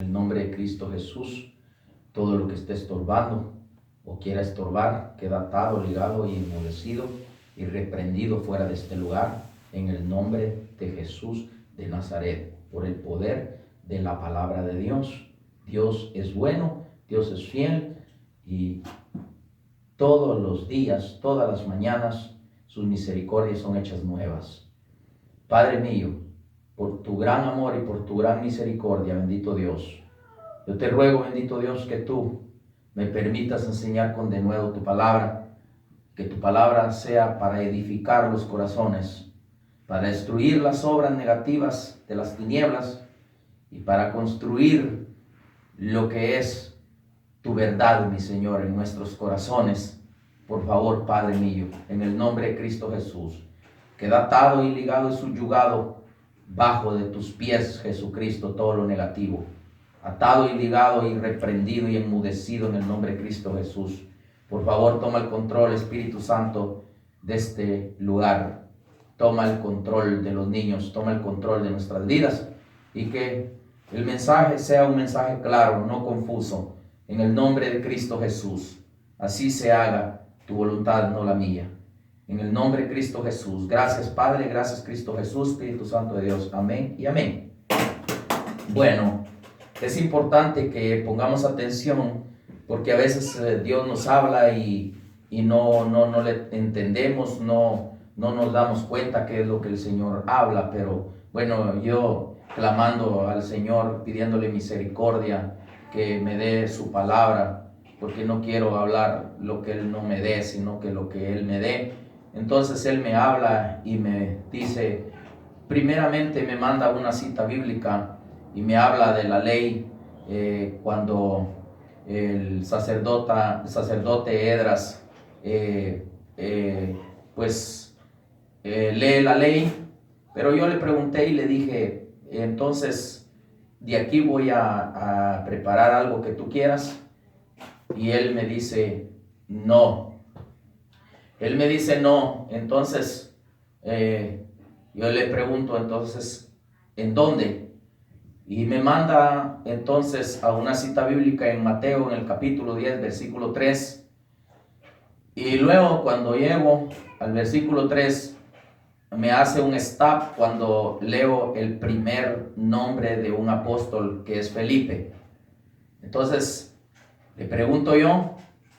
En el nombre de Cristo Jesús, todo lo que esté estorbando o quiera estorbar, queda atado, ligado y enmudecido y reprendido fuera de este lugar, en el nombre de Jesús de Nazaret, por el poder de la palabra de Dios. Dios es bueno, Dios es fiel, y todos los días, todas las mañanas, sus misericordias son hechas nuevas. Padre mío, por tu gran amor y por tu gran misericordia, bendito Dios, yo te ruego, bendito Dios, que tú me permitas enseñar con denuedo tu palabra, que tu palabra sea para edificar los corazones, para destruir las obras negativas de las tinieblas y para construir lo que es tu verdad, mi Señor, en nuestros corazones. Por favor, Padre mío, en el nombre de Cristo Jesús, queda atado y ligado y subyugado bajo de tus pies, Jesucristo, todo lo negativo. Atado y ligado y reprendido y enmudecido en el nombre de Cristo Jesús. Por favor, toma el control, Espíritu Santo, de este lugar. Toma el control de los niños, toma el control de nuestras vidas, y que el mensaje sea un mensaje claro, no confuso, en el nombre de Cristo Jesús. Así se haga tu voluntad, no la mía. En el nombre de Cristo Jesús. Gracias, Padre, gracias, Cristo Jesús, Espíritu Santo de Dios. Amén y amén. Bueno, es importante que pongamos atención, porque a veces Dios nos habla y no le entendemos, no nos damos cuenta qué es lo que el Señor habla. Pero bueno, yo clamando al Señor, pidiéndole misericordia, que me dé su palabra, porque no quiero hablar lo que Él no me dé, sino que lo que Él me dé. Entonces Él me habla y me dice, primeramente me manda una cita bíblica y me habla de la ley, cuando el sacerdote Esdras lee la ley. Pero yo le pregunté y le dije, entonces de aquí voy a preparar algo que tú quieras. Y él me dice, no. Él me dice no. Entonces yo le pregunto, entonces, ¿en dónde? Y me manda entonces a una cita bíblica en Mateo, en el capítulo 10, versículo 3. Y luego cuando llego al versículo 3, me hace un stop cuando leo el primer nombre de un apóstol, que es Felipe. Entonces le pregunto yo,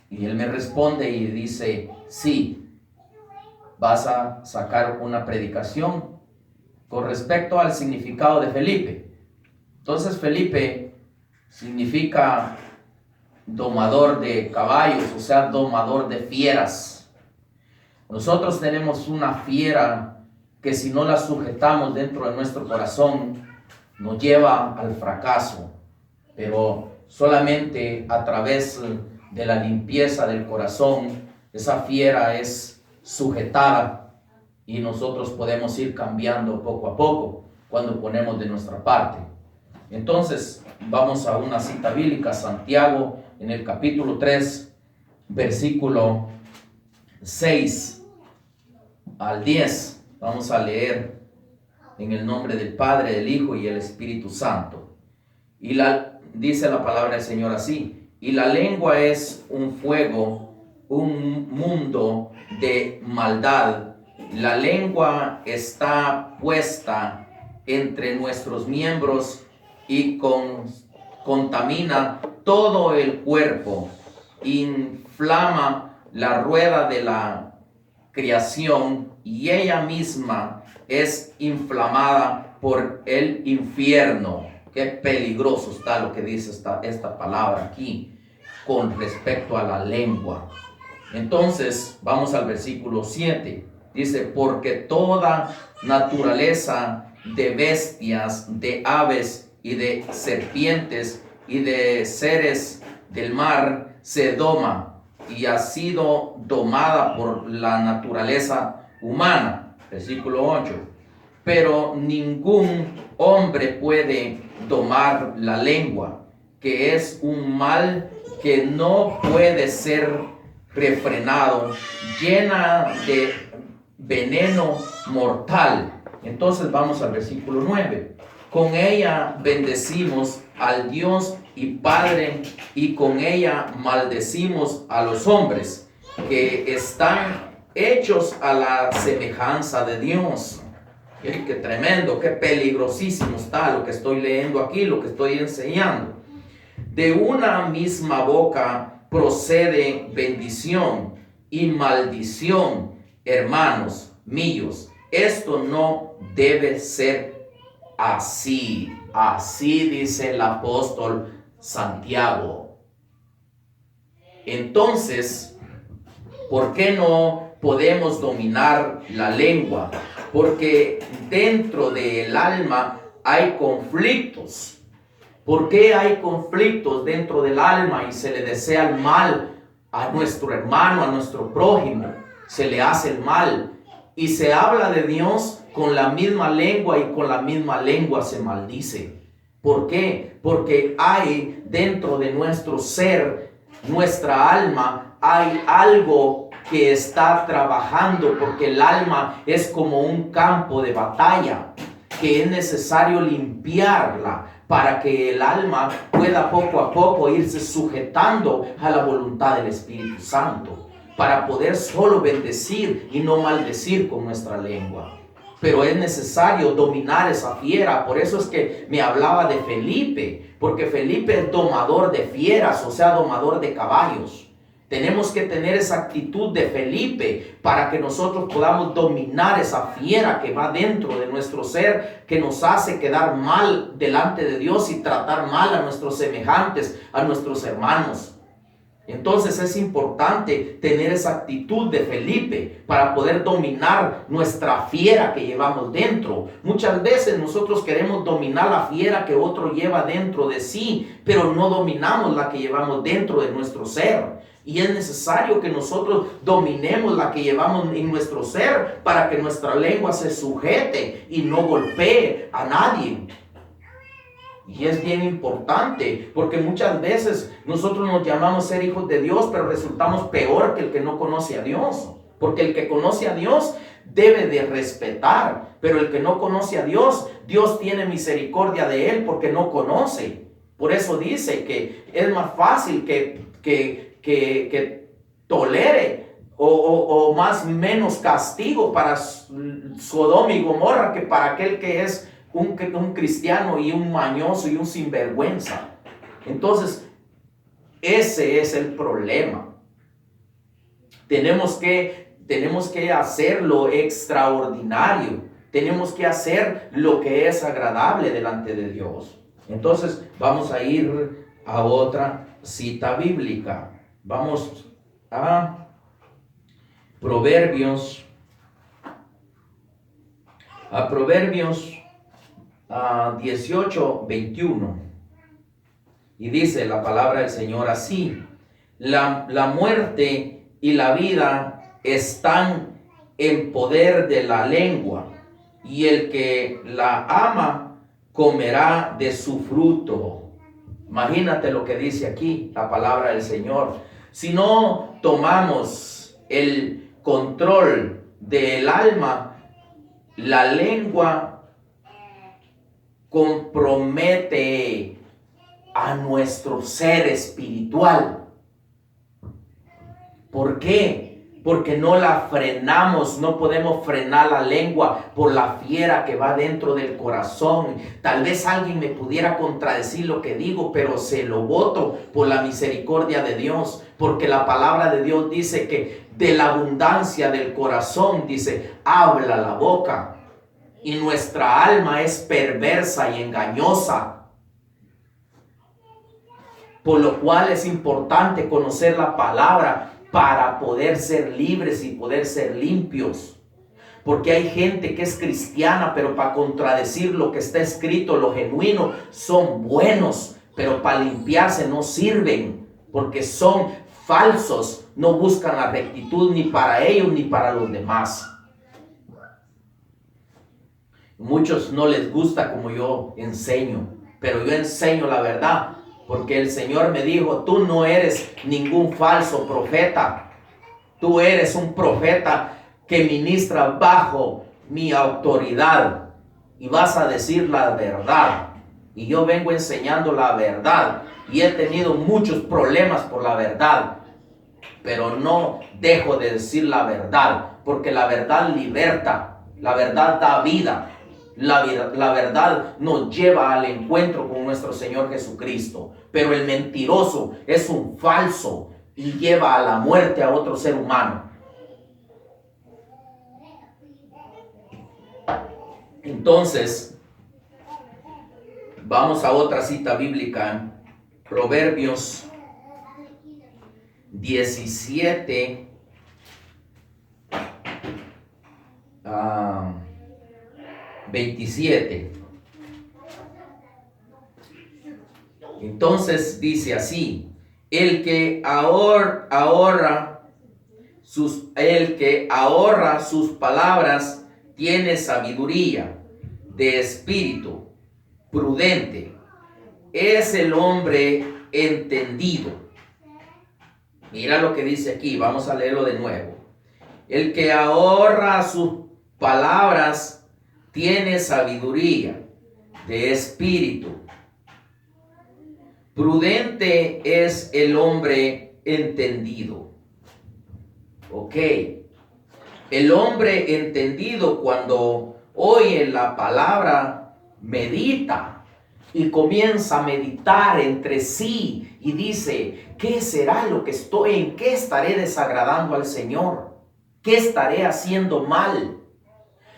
y él me responde y dice, sí, vas a sacar una predicación con respecto al significado de Felipe. Entonces Felipe significa domador de caballos, o sea, domador de fieras. Nosotros tenemos una fiera que si no la sujetamos dentro de nuestro corazón, nos lleva al fracaso. Pero solamente a través de la limpieza del corazón, esa fiera es sujetada y nosotros podemos ir cambiando poco a poco cuando ponemos de nuestra parte. Entonces vamos a una cita bíblica, Santiago, en el capítulo 3, versículo 6 al 10. Vamos a leer en el nombre del Padre, del Hijo y el Espíritu Santo. Y dice la palabra del Señor así: y la lengua es un fuego, un mundo de maldad. La lengua está puesta entre nuestros miembros y contamina todo el cuerpo, inflama la rueda de la creación y ella misma es inflamada por el infierno. Qué peligroso está lo que dice esta palabra aquí con respecto a la lengua. Entonces vamos al versículo 7. Dice, porque toda naturaleza de bestias, de aves y de serpientes y de seres del mar se doma y ha sido domada por la naturaleza humana. Versículo 8. Pero ningún hombre puede domar la lengua, que es un mal que no puede ser refrenado, llena de veneno mortal. Entonces vamos al versículo 9. Con ella bendecimos al Dios y Padre, y con ella maldecimos a los hombres que están hechos a la semejanza de Dios. Qué tremendo, qué peligrosísimo está lo que estoy leyendo aquí, lo que estoy enseñando. De una misma boca procede bendición y maldición, hermanos míos. Esto no debe ser así. Así dice el apóstol Santiago. Entonces, ¿por qué no podemos dominar la lengua? Porque dentro del alma hay conflictos. ¿Por qué hay conflictos dentro del alma y se le desea el mal a nuestro hermano, a nuestro prójimo? Se le hace el mal y se habla de Dios con la misma lengua y con la misma lengua se maldice. ¿Por qué? Porque hay dentro de nuestro ser, nuestra alma, hay algo que está trabajando, porque el alma es como un campo de batalla que es necesario limpiarla para que el alma pueda poco a poco irse sujetando a la voluntad del Espíritu Santo, para poder solo bendecir y no maldecir con nuestra lengua. Pero es necesario dominar esa fiera. Por eso es que me hablaba de Felipe, porque Felipe es domador de fieras, o sea, domador de caballos. Tenemos que tener esa actitud de Felipe para que nosotros podamos dominar esa fiera que va dentro de nuestro ser, que nos hace quedar mal delante de Dios y tratar mal a nuestros semejantes, a nuestros hermanos. Entonces es importante tener esa actitud de Felipe para poder dominar nuestra fiera que llevamos dentro. Muchas veces nosotros queremos dominar la fiera que otro lleva dentro de sí, pero no dominamos la que llevamos dentro de nuestro ser. Y es necesario que nosotros dominemos la que llevamos en nuestro ser para que nuestra lengua se sujete y no golpee a nadie. Y es bien importante, porque muchas veces nosotros nos llamamos ser hijos de Dios, pero resultamos peor que el que no conoce a Dios. Porque el que conoce a Dios debe de respetar, pero el que no conoce a Dios, Dios tiene misericordia de él porque no conoce. Por eso dice que es más fácil que tolere o más menos castigo para Sodoma y Gomorra que para aquel que es un cristiano y un mañoso y un sinvergüenza. Entonces, ese es el problema. Tenemos que hacer lo extraordinario. Tenemos que hacer lo que es agradable delante de Dios. Entonces, vamos a ir a otra cita bíblica. Vamos a Proverbios. A Proverbios 18:21. Y dice la palabra del Señor así: la muerte y la vida están en poder de la lengua, y el que la ama comerá de su fruto. Imagínate lo que dice aquí la palabra del Señor. Si no tomamos el control del alma, la lengua compromete a nuestro ser espiritual. ¿Por qué? Porque no la frenamos, no podemos frenar la lengua por la fiera que va dentro del corazón. Tal vez alguien me pudiera contradecir lo que digo, pero se lo voto por la misericordia de Dios, porque la palabra de Dios dice que de la abundancia del corazón, dice, habla la boca. Y nuestra alma es perversa y engañosa. Por lo cual es importante conocer la palabra para poder ser libres y poder ser limpios. Porque hay gente que es cristiana, pero para contradecir lo que está escrito, lo genuino, son buenos, pero para limpiarse no sirven, porque son falsos, no buscan la rectitud ni para ellos ni para los demás. Muchos no les gusta como yo enseño, pero yo enseño la verdad, porque el Señor me dijo, tú no eres ningún falso profeta, tú eres un profeta que ministra bajo mi autoridad. y vas a decir la verdad. Y yo vengo enseñando la verdad y he tenido muchos problemas por la verdad, pero no dejo de decir la verdad, porque la verdad liberta, la verdad da vida, la verdad nos lleva al encuentro con nuestro Señor Jesucristo. Pero el mentiroso es un falso y lleva a la muerte a otro ser humano. Entonces, vamos a otra cita bíblica, Proverbios 17, 27. Entonces dice así: el que ahorra sus palabras tiene sabiduría de espíritu prudente. Es el hombre entendido. Mira lo que dice aquí, vamos a leerlo de nuevo. El que ahorra sus palabras tiene sabiduría de espíritu. Prudente es el hombre entendido. Ok. El hombre entendido, cuando oye la palabra, medita y comienza a meditar entre sí y dice: ¿qué será lo que en qué estaré desagradando al Señor? ¿Qué estaré haciendo mal?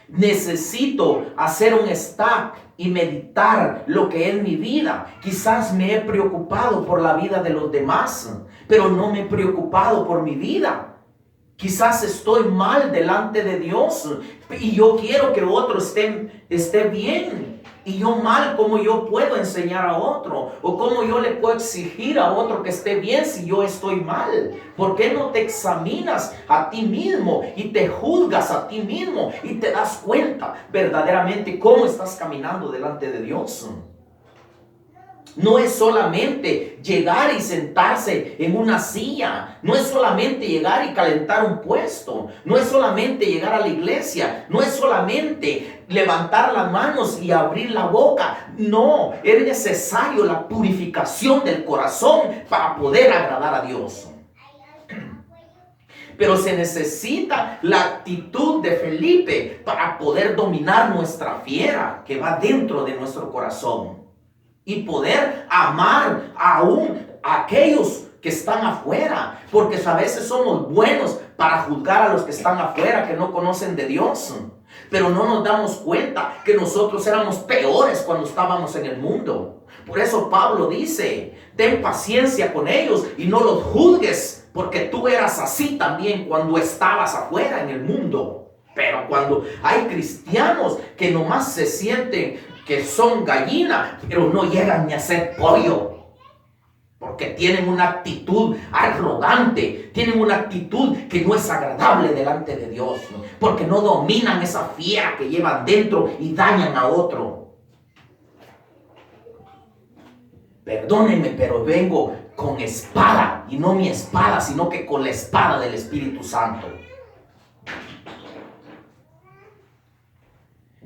Necesito hacer un stop y meditar lo que es mi vida. Quizás me he preocupado por la vida de los demás, pero no me he preocupado por mi vida. Quizás estoy mal delante de Dios y yo quiero que otro esté bien. Y yo mal, ¿cómo yo puedo enseñar a otro? ¿O cómo yo le puedo exigir a otro que esté bien si yo estoy mal? ¿Por qué no te examinas a ti mismo y te juzgas a ti mismo y te das cuenta verdaderamente cómo estás caminando delante de Dios? No es solamente llegar y sentarse en una silla. No es solamente llegar y calentar un puesto. No es solamente llegar a la iglesia. No es solamente levantar las manos y abrir la boca. No, es necesario la purificación del corazón para poder agradar a Dios. Pero se necesita la actitud de Felipe para poder dominar nuestra fiera que va dentro de nuestro corazón. Y poder amar aún a aquellos que están afuera. Porque a veces somos buenos para juzgar a los que están afuera, que no conocen de Dios. Pero no nos damos cuenta que nosotros éramos peores cuando estábamos en el mundo. Por eso Pablo dice: ten paciencia con ellos y no los juzgues, porque tú eras así también cuando estabas afuera en el mundo. Pero cuando hay cristianos que nomás se sienten que son gallina, pero no llegan ni a ser pollo, porque tienen una actitud arrogante, tienen una actitud que no es agradable delante de Dios, ¿no? Porque no dominan esa fiera que llevan dentro y dañan a otro. Perdónenme, pero vengo con espada, y no mi espada, sino que con la espada del Espíritu Santo.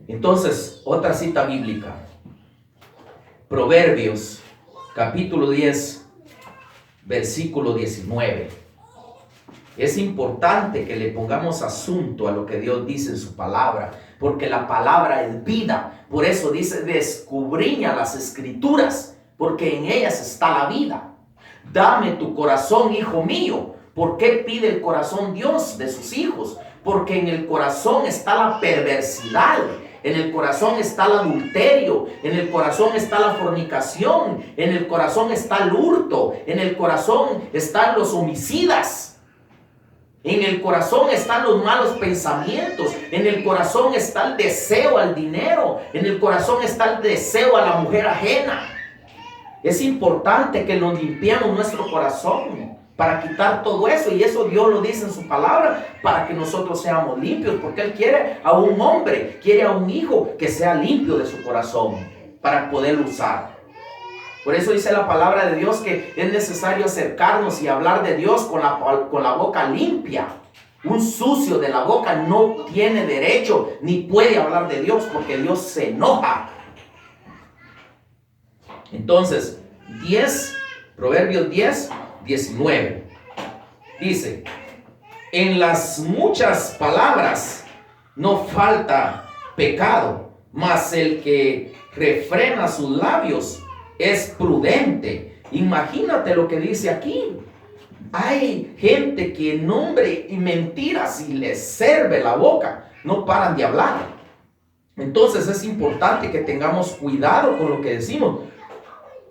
Entonces, otra cita bíblica, Proverbios capítulo 10, versículo 19. Es importante que le pongamos asunto a lo que Dios dice en su palabra, porque la palabra es vida. Por eso dice: escudriña las escrituras, porque en ellas está la vida. Dame tu corazón, hijo mío. ¿Por qué pide el corazón Dios de sus hijos? Porque en el corazón está la perversidad. En el corazón está el adulterio, en el corazón está la fornicación, en el corazón está el hurto, en el corazón están los homicidas, en el corazón están los malos pensamientos, en el corazón está el deseo al dinero, en el corazón está el deseo a la mujer ajena. Es importante que nos limpiemos nuestro corazón para quitar todo eso, y eso Dios lo dice en su palabra, para que nosotros seamos limpios, porque Él quiere a un hombre, quiere a un hijo que sea limpio de su corazón para poderlo usar. Por eso dice la palabra de Dios que es necesario acercarnos y hablar de Dios con la boca limpia. Un sucio de la boca no tiene derecho ni puede hablar de Dios, porque Dios se enoja. Entonces, Proverbios 10, 19. Dice: en las muchas palabras no falta pecado, mas el que refrena sus labios es prudente. Imagínate lo que dice aquí. Hay gente que en nombre y mentiras y les sirve la boca, no paran de hablar. Entonces es importante que tengamos cuidado con lo que decimos.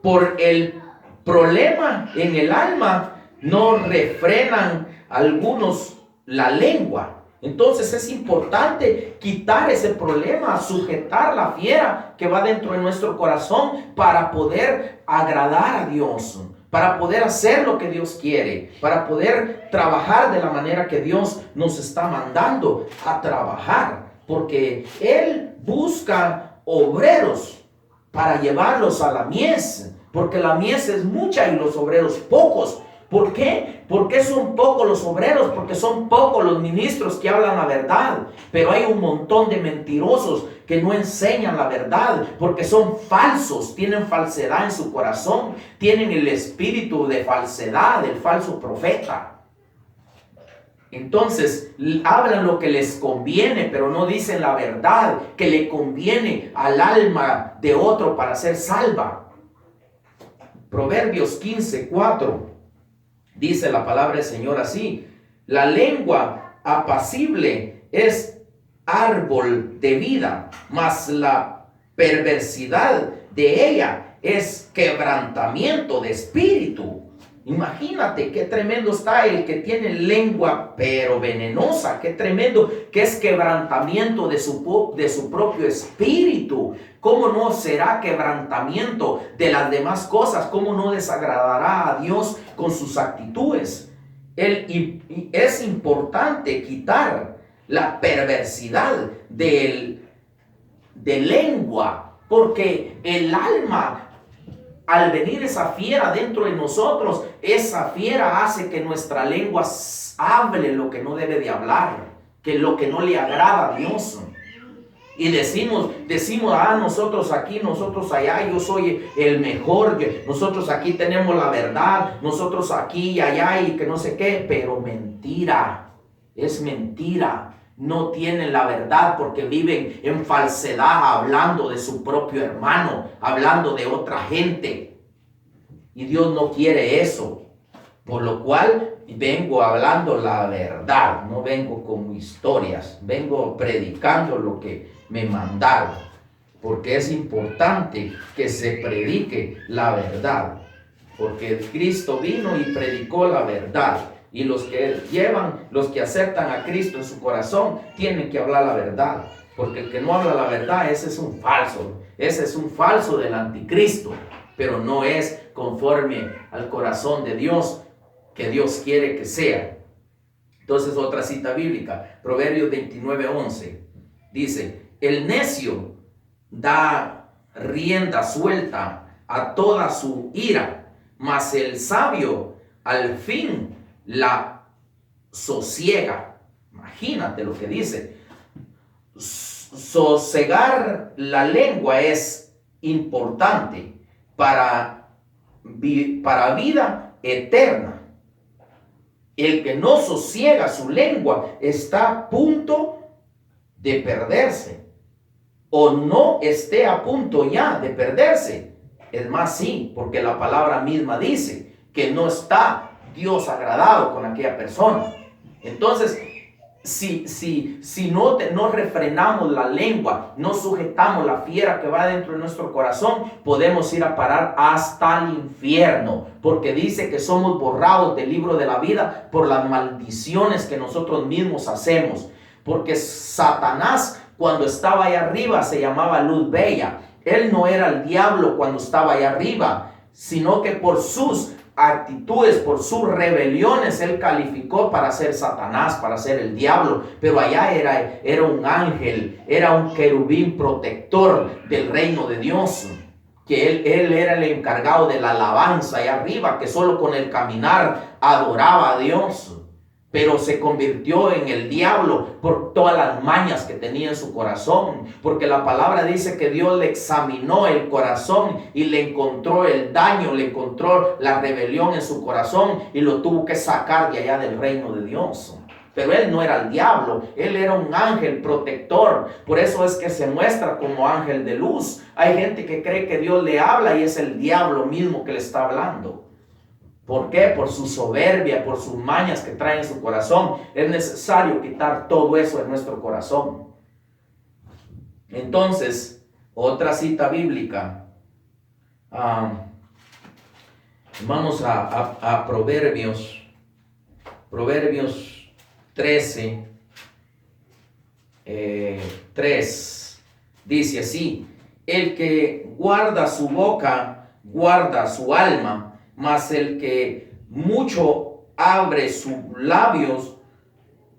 Por el problema en el alma no refrenan algunos la lengua. Entonces es importante quitar ese problema, sujetar la fiera que va dentro de nuestro corazón para poder agradar a Dios, para poder hacer lo que Dios quiere, para poder trabajar de la manera que Dios nos está mandando a trabajar, porque Él busca obreros para llevarlos a la mies, porque la mies es mucha y los obreros pocos. ¿Por qué? Porque son pocos los obreros, porque son pocos los ministros que hablan la verdad, pero hay un montón de mentirosos que no enseñan la verdad, porque son falsos, tienen falsedad en su corazón, tienen el espíritu de falsedad del falso profeta. Entonces hablan lo que les conviene, pero no dicen la verdad que le conviene al alma de otro para ser salva. Proverbios 15, 4. Dice la palabra del Señor así: la lengua apacible es árbol de vida, mas la perversidad de ella es quebrantamiento de espíritu. Imagínate qué tremendo está el que tiene lengua pero venenosa, qué tremendo que es quebrantamiento de su propio espíritu. ¿Cómo no será quebrantamiento de las demás cosas? ¿Cómo no desagradará a Dios con sus actitudes? Y es importante quitar la perversidad de lengua, porque el alma, al venir esa fiera dentro de nosotros, esa fiera hace que nuestra lengua hable lo que no debe de hablar, que lo que no le agrada a Dios. Y decimos, nosotros aquí, nosotros allá, yo soy el mejor, nosotros aquí tenemos la verdad, nosotros aquí y allá y que no sé qué, pero mentira, es mentira. No tienen la verdad porque viven en falsedad, hablando de su propio hermano, hablando de otra gente. Y Dios no quiere eso. Por lo cual vengo hablando la verdad, no vengo con historias, vengo predicando lo que me mandaron. Porque es importante que se predique la verdad. Porque Cristo vino y predicó la verdad. Y los que aceptan a Cristo en su corazón, tienen que hablar la verdad. Porque el que no habla la verdad, ese es un falso. Ese es un falso del anticristo. Pero no es conforme al corazón de Dios, que Dios quiere que sea. Entonces, otra cita bíblica, Proverbios 29:11. Dice: el necio da rienda suelta a toda su ira, mas el sabio al fin la sosiega. Imagínate lo que dice. Sosegar la lengua es importante para vida eterna. El que no sosiega su lengua está a punto de perderse, o no esté a punto ya de perderse. Es más, sí, porque la palabra misma dice que no está Dios agradado con aquella persona. Entonces, si no refrenamos la lengua, no sujetamos la fiera que va dentro de nuestro corazón, podemos ir a parar hasta el infierno, porque dice que somos borrados del libro de la vida por las maldiciones que nosotros mismos hacemos. Porque Satanás, cuando estaba allá arriba, se llamaba Luz Bella. Él no era el diablo cuando estaba allá arriba, sino que por sus actitudes, por sus rebeliones, él calificó para ser Satanás, para ser el diablo. Pero allá era un ángel, era un querubín protector del reino de Dios, que él era el encargado de la alabanza allá arriba, que solo con el caminar adoraba a Dios. pero se convirtió en el diablo por todas las mañas que tenía en su corazón. Porque la palabra dice que Dios le examinó el corazón y le encontró el daño, le encontró la rebelión en su corazón y lo tuvo que sacar de allá del reino de Dios. Pero él no era el diablo, él era un ángel protector. Por eso es que se muestra como ángel de luz. Hay gente que cree que Dios le habla y es el diablo mismo que le está hablando. ¿Por qué? Por su soberbia, por sus mañas que trae en su corazón. Es necesario quitar todo eso de nuestro corazón. Entonces, otra cita bíblica. Vamos a Proverbios. Proverbios 13. 3. Dice así: el que guarda su boca, guarda su alma, mas el que mucho abre sus labios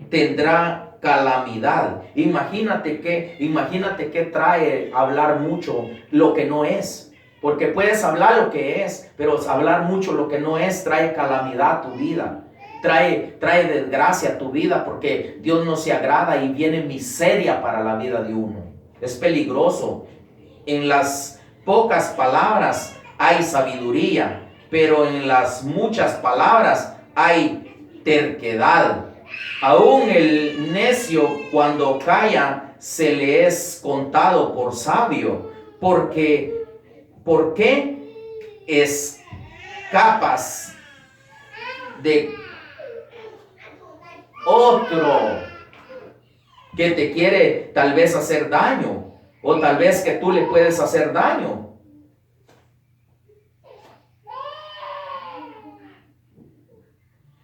tendrá calamidad. Imagínate que trae hablar mucho lo que no es. Porque puedes hablar lo que es, pero hablar mucho lo que no es trae calamidad a tu vida. Trae desgracia a tu vida, porque Dios no se agrada y viene miseria para la vida de uno. Es peligroso. En las pocas palabras hay sabiduría, pero en las muchas palabras hay terquedad. Aún el necio, cuando calla, se le es contado por sabio, porque ¿por qué es capaz de otro que te quiere tal vez hacer daño, o tal vez que tú le puedes hacer daño?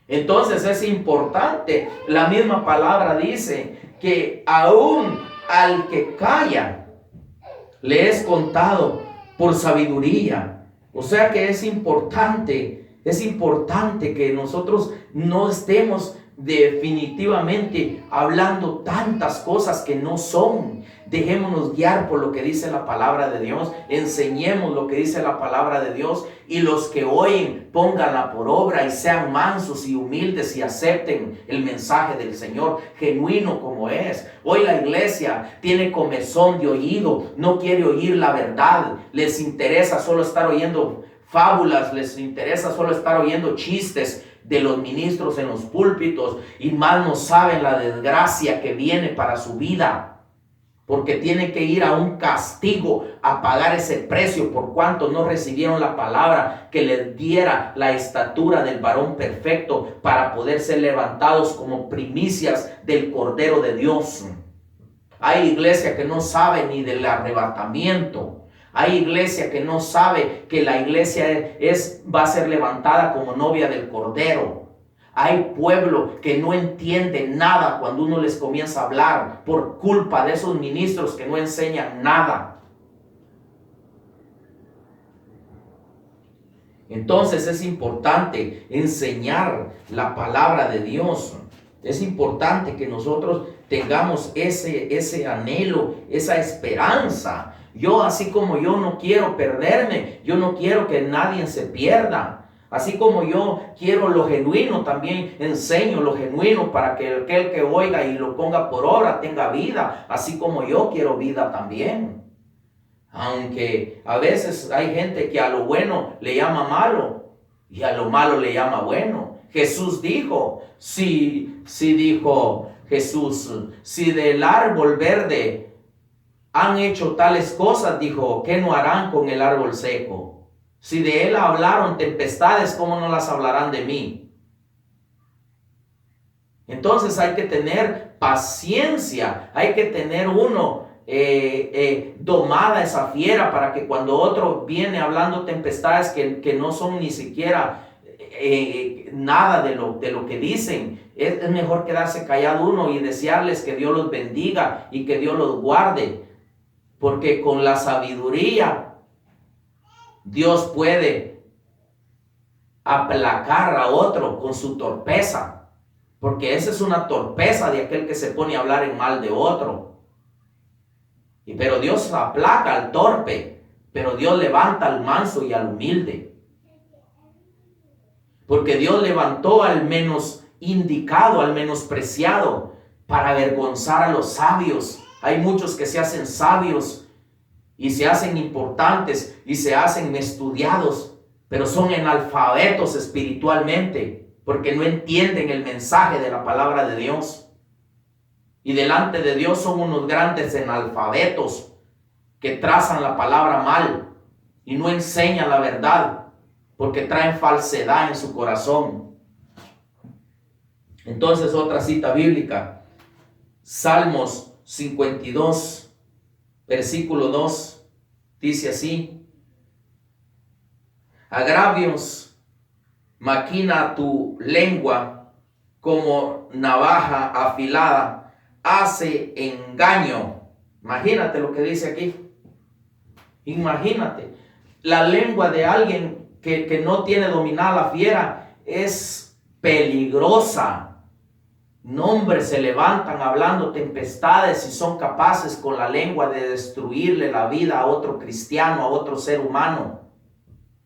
Entonces es importante. La misma palabra dice que aún al que calla le es contado por sabiduría. O sea que es importante que nosotros no estemos definitivamente hablando tantas cosas que no son. Dejémonos guiar por lo que dice la palabra de Dios. Enseñemos lo que dice la palabra de Dios, y los que oyen, pónganla por obra y sean mansos y humildes y acepten el mensaje del Señor genuino como es. Hoy la iglesia tiene comezón de oído, no quiere oír la verdad, les interesa solo estar oyendo fábulas, les interesa solo estar oyendo chistes de los ministros en los púlpitos, y más no saben la desgracia que viene para su vida, porque tienen que ir a un castigo a pagar ese precio por cuanto no recibieron la palabra que les diera la estatura del varón perfecto para poder ser levantados como primicias del Cordero de Dios. Hay iglesia que no sabe ni del arrebatamiento. Hay iglesia que no sabe que la iglesia va a ser levantada como novia del Cordero. Hay pueblo que no entiende nada cuando uno les comienza a hablar por culpa de esos ministros que no enseñan nada. Entonces es importante enseñar la palabra de Dios. Es importante que nosotros tengamos ese anhelo, esa esperanza. Yo, así como yo no quiero perderme, yo no quiero que nadie se pierda. Así como yo quiero lo genuino, también enseño lo genuino para que aquel que oiga y lo ponga por obra tenga vida, así como yo quiero vida también. Aunque a veces hay gente que a lo bueno le llama malo y a lo malo le llama bueno. Jesús dijo, dijo Jesús, si del árbol verde han hecho tales cosas, dijo, ¿qué no harán con el árbol seco? Si de él hablaron tempestades, ¿cómo no las hablarán de mí? Entonces hay que tener paciencia, hay que tener domada esa fiera, para que cuando otro viene hablando tempestades que no son ni siquiera nada de lo que dicen, es mejor quedarse callado uno y desearles que Dios los bendiga y que Dios los guarde, porque con la sabiduría Dios puede aplacar a otro con su torpeza, porque esa es una torpeza de aquel que se pone a hablar en mal de otro. Pero Dios aplaca al torpe, pero Dios levanta al manso y al humilde. Porque Dios levantó al indicado, al menospreciado, para avergonzar a los sabios. Hay muchos que se hacen sabios y se hacen importantes y se hacen estudiados, pero son analfabetos espiritualmente porque no entienden el mensaje de la palabra de Dios. Y delante de Dios son unos grandes analfabetos que trazan la palabra mal y no enseñan la verdad porque traen falsedad en su corazón. Entonces, otra cita bíblica, Salmos 52, versículo 2, dice así: agravios maquina tu lengua, como navaja afilada hace engaño. Imagínate lo que dice aquí. Imagínate, la lengua de alguien que no tiene dominada la fiera es peligrosa. Nombres se levantan hablando tempestades y son capaces con la lengua de destruirle la vida a otro cristiano, a otro ser humano,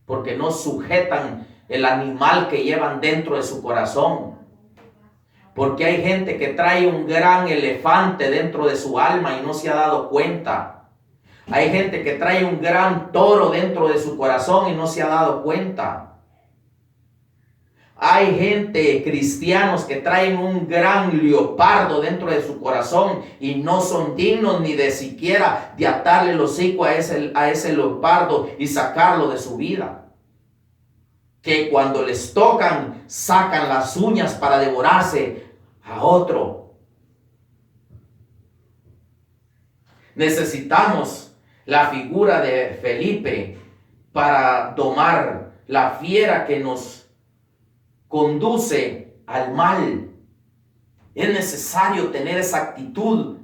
porque no sujetan el animal que llevan dentro de su corazón. Porque hay gente que trae un gran elefante dentro de su alma y no se ha dado cuenta. Hay gente que trae un gran toro dentro de su corazón y no se ha dado cuenta. Hay gente, cristianos, que traen un gran leopardo dentro de su corazón y no son dignos ni de siquiera de atarle el hocico a ese leopardo y sacarlo de su vida. Que cuando les tocan, sacan las uñas para devorarse a otro. Necesitamos la figura de Felipe para domar la fiera que nos conduce al mal. Es necesario tener esa actitud.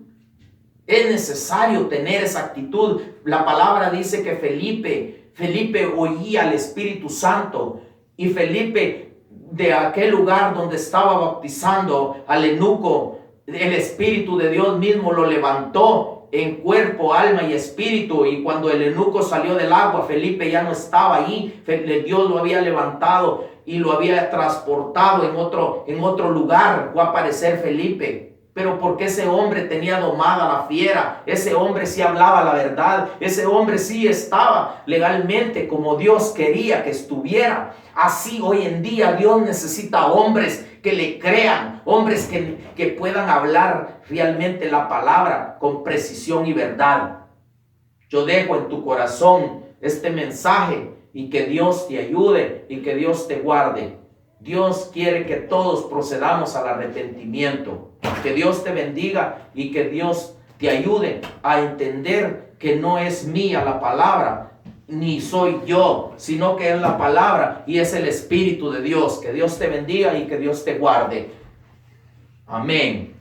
Es necesario tener esa actitud. La palabra dice que Felipe oía al Espíritu Santo, y Felipe, de aquel lugar donde estaba bautizando al eunuco, el Espíritu de Dios mismo lo levantó en cuerpo, alma y espíritu. Y cuando el eunuco salió del agua, Felipe ya no estaba ahí. Dios lo había levantado y lo había transportado en otro lugar. Fue a aparecer Felipe. Pero porque ese hombre tenía domada la fiera, ese hombre sí hablaba la verdad, ese hombre sí estaba legalmente como Dios quería que estuviera. Así hoy en día Dios necesita hombres que le crean, hombres que puedan hablar realmente la palabra con precisión y verdad. Yo dejo en tu corazón este mensaje y que Dios te ayude y que Dios te guarde. Dios quiere que todos procedamos al arrepentimiento. Que Dios te bendiga y que Dios te ayude a entender que no es mía la palabra, ni soy yo, sino que es la palabra y es el Espíritu de Dios. Que Dios te bendiga y que Dios te guarde. Amén.